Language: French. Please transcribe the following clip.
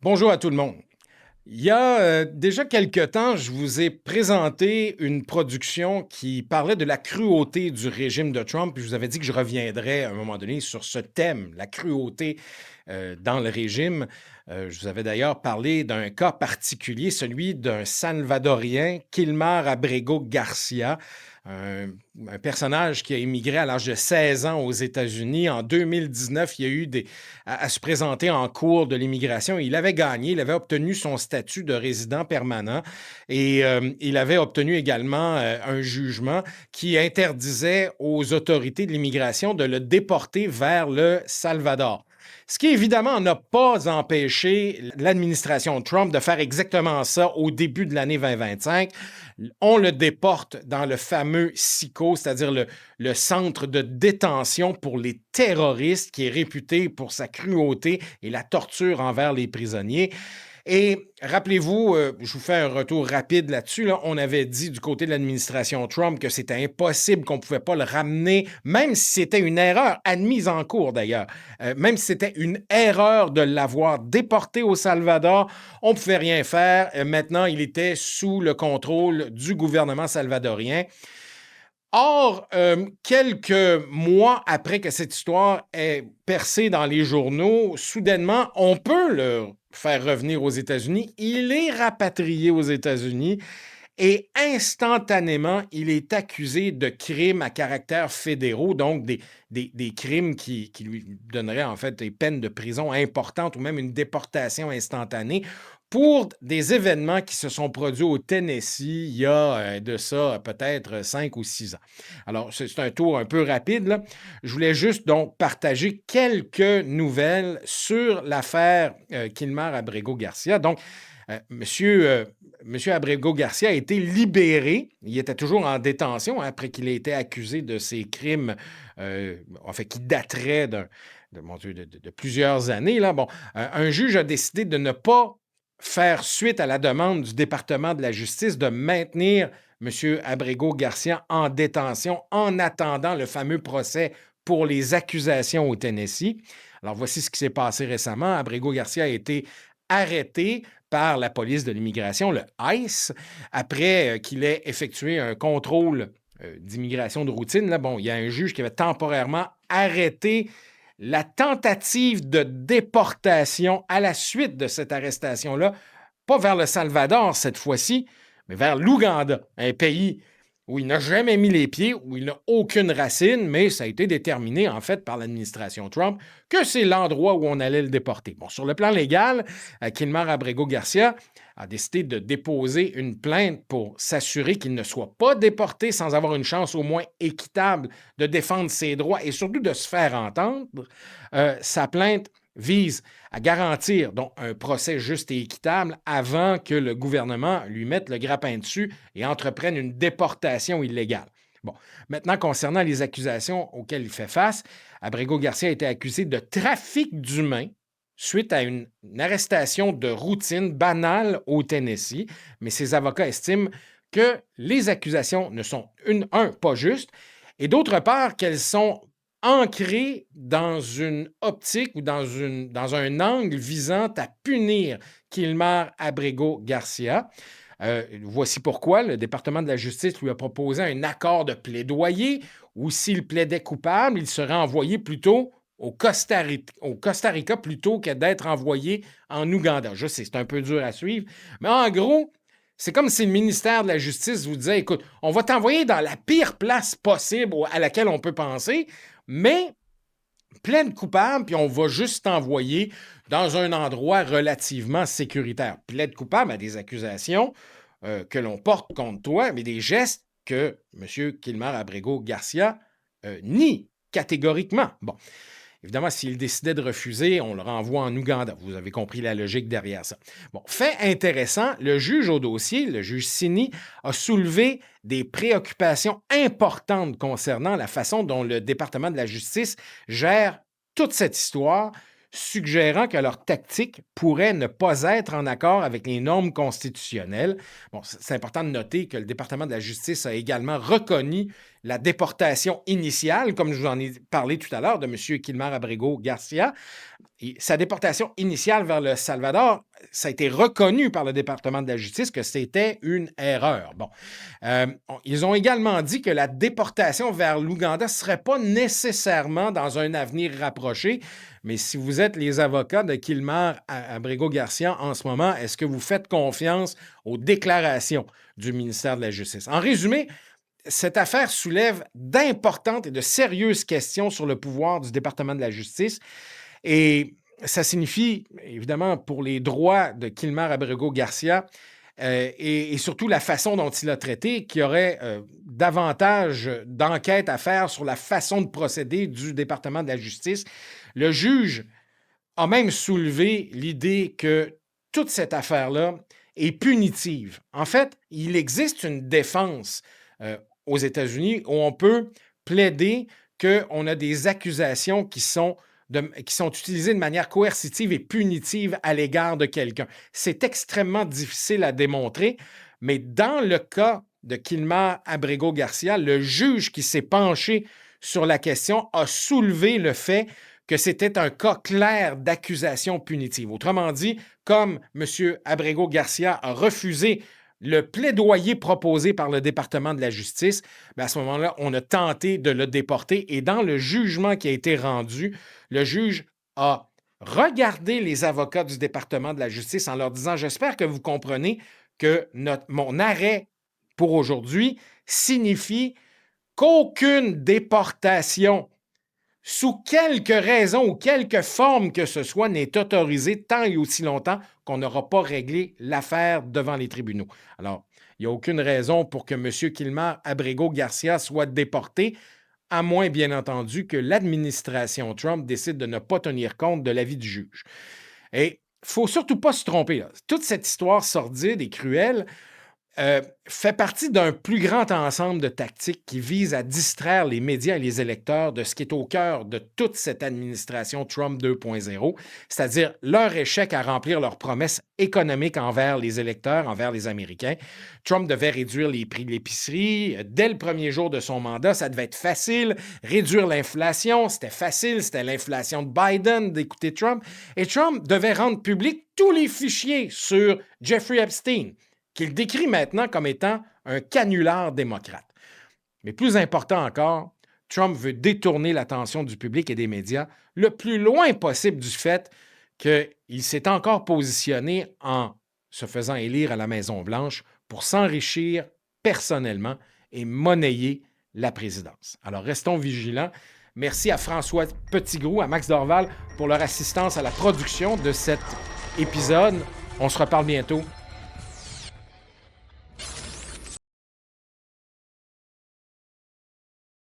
Bonjour à tout le monde. Il y a déjà quelque temps, je vous ai présenté une production qui parlait de la cruauté du régime de Trump, puis je vous avais dit que je reviendrais à un moment donné sur ce thème, la cruauté dans le régime. Je vous avais d'ailleurs parlé d'un cas particulier, celui d'un Salvadorien, Kilmar Abrego Garcia, un, un personnage qui a immigré à l'âge de 16 ans aux États-Unis. En 2019, il y a eu à se présenter en cours de l'immigration. Il avait gagné, il avait obtenu son statut de résident permanent et il avait obtenu également un jugement qui interdisait aux autorités de l'immigration de le déporter vers le Salvador. Ce qui, évidemment, n'a pas empêché l'administration Trump de faire exactement ça au début de l'année 2025. On le déporte dans le fameux SICO, c'est-à-dire le centre de détention pour les terroristes, qui est réputé pour sa cruauté et la torture envers les prisonniers. Et rappelez-vous, je vous fais un retour rapide là-dessus, là, on avait dit du côté de l'administration Trump que c'était impossible, qu'on ne pouvait pas le ramener, même si c'était une erreur, admise en cours d'ailleurs, même si c'était une erreur de l'avoir déporté au Salvador, on ne pouvait rien faire. Maintenant, il était sous le contrôle du gouvernement salvadorien. Or, quelques mois après que cette histoire ait percé dans les journaux, soudainement, on peut le faire revenir aux États-Unis. Il est rapatrié aux États-Unis et instantanément, il est accusé de crimes à caractère fédéraux, donc des crimes qui lui donneraient en fait des peines de prison importantes ou même une déportation instantanée pour des événements qui se sont produits au Tennessee il y a de ça peut-être 5 ou 6 ans. Alors, c'est un tour un peu rapide, là. Je voulais juste donc partager quelques nouvelles sur l'affaire Kilmar Abrego Garcia. Donc, Monsieur Abrego Garcia a été libéré. Il était toujours en détention après qu'il ait été accusé de ces crimes, en fait, qui dateraient mon Dieu, de plusieurs années. Là. Bon, un juge a décidé de ne pas faire suite à la demande du département de la justice de maintenir M. Abrego Garcia en détention en attendant le fameux procès pour les accusations au Tennessee. Alors, voici ce qui s'est passé récemment. Abrego Garcia a été arrêté par la police de l'immigration, le ICE, après qu'il ait effectué un contrôle d'immigration de routine. Là, bon, il y a un juge qui avait temporairement arrêté la tentative de déportation à la suite de cette arrestation-là, pas vers le Salvador cette fois-ci, mais vers l'Ouganda, un pays où il n'a jamais mis les pieds, où il n'a aucune racine, mais ça a été déterminé en fait par l'administration Trump que c'est l'endroit où on allait le déporter. Bon, sur le plan légal, Kilmar Abrego Garcia a décidé de déposer une plainte pour s'assurer qu'il ne soit pas déporté sans avoir une chance au moins équitable de défendre ses droits et surtout de se faire entendre. Sa plainte vise à garantir donc un procès juste et équitable avant que le gouvernement lui mette le grappin dessus et entreprenne une déportation illégale. Bon, maintenant, concernant les accusations auxquelles il fait face, Abrego Garcia a été accusé de trafic d'humains suite à une arrestation de routine banale au Tennessee, mais ses avocats estiment que les accusations ne sont, pas justes, et d'autre part, qu'elles sont ancrées dans une optique ou dans un angle visant à punir Kilmar Abrego Garcia. Voici pourquoi le département de la justice lui a proposé un accord de plaidoyer où s'il plaidait coupable, il serait envoyé plutôt au Costa Rica plutôt que d'être envoyé en Ouganda. Je sais, c'est un peu dur à suivre, mais en gros, c'est comme si le ministère de la Justice vous disait, écoute, on va t'envoyer dans la pire place possible à laquelle on peut penser, mais plaide coupable, puis on va juste t'envoyer dans un endroit relativement sécuritaire. Plaide coupable à des accusations que l'on porte contre toi, mais des gestes que M. Kilmar Abrego Garcia nie catégoriquement. Bon. Évidemment, s'il décidait de refuser, on le renvoie en Ouganda. Vous avez compris la logique derrière ça. Bon, fait intéressant, le juge au dossier, le juge Sini, a soulevé des préoccupations importantes concernant la façon dont le département de la justice gère toute cette histoire, suggérant que leur tactique pourrait ne pas être en accord avec les normes constitutionnelles. Bon, c'est important de noter que le département de la justice a également reconnu la déportation initiale, comme je vous en ai parlé tout à l'heure, de M. Kilmar Abrego Garcia. Et sa déportation initiale vers le Salvador ça a été reconnu par le département de la justice que c'était une erreur. Bon, ils ont également dit que la déportation vers l'Ouganda ne serait pas nécessairement dans un avenir rapproché, mais si vous êtes les avocats de Kilmer Abrego-Garcia en ce moment, est-ce que vous faites confiance aux déclarations du ministère de la Justice? En résumé, cette affaire soulève d'importantes et de sérieuses questions sur le pouvoir du département de la Justice et ça signifie, évidemment, pour les droits de Kilmer Abrego-Garcia et surtout la façon dont il a traité, qu'il y aurait davantage d'enquêtes à faire sur la façon de procéder du département de la Justice. Le juge a même soulevé l'idée que toute cette affaire-là est punitive. En fait, il existe une défense aux États-Unis où on peut plaider qu'on a des accusations qui sont utilisées de manière coercitive et punitive à l'égard de quelqu'un. C'est extrêmement difficile à démontrer, mais dans le cas de Kilmer Abrego-Garcia, le juge qui s'est penché sur la question a soulevé le fait que c'était un cas clair d'accusation punitive. Autrement dit, comme M. Abrego-Garcia a refusé le plaidoyer proposé par le département de la Justice, bien à ce moment-là, on a tenté de le déporter et dans le jugement qui a été rendu, le juge a regardé les avocats du département de la Justice en leur disant « J'espère que vous comprenez que mon arrêt pour aujourd'hui signifie qu'aucune déportation sous quelque raison ou quelque forme que ce soit, n'est autorisé tant et aussi longtemps qu'on n'aura pas réglé l'affaire devant les tribunaux. » Alors, il n'y a aucune raison pour que M. Kilmer Abrego-Garcia soit déporté, à moins, bien entendu, que l'administration Trump décide de ne pas tenir compte de l'avis du juge. Et il ne faut surtout pas se tromper, là. Toute cette histoire sordide et cruelle fait partie d'un plus grand ensemble de tactiques qui visent à distraire les médias et les électeurs de ce qui est au cœur de toute cette administration Trump 2.0, c'est-à-dire leur échec à remplir leurs promesses économiques envers les électeurs, envers les Américains. Trump devait réduire les prix de l'épicerie. Dès le premier jour de son mandat, ça devait être facile. Réduire l'inflation, c'était facile. C'était l'inflation de Biden d'écouter Trump. Et Trump devait rendre public tous les fichiers sur Jeffrey Epstein, qu'il décrit maintenant comme étant un canular démocrate. Mais plus important encore, Trump veut détourner l'attention du public et des médias le plus loin possible du fait qu'il s'est encore positionné en se faisant élire à la Maison-Blanche pour s'enrichir personnellement et monnayer la présidence. Alors, restons vigilants. Merci à François Petitgrou, à Max Dorval pour leur assistance à la production de cet épisode. On se reparle bientôt.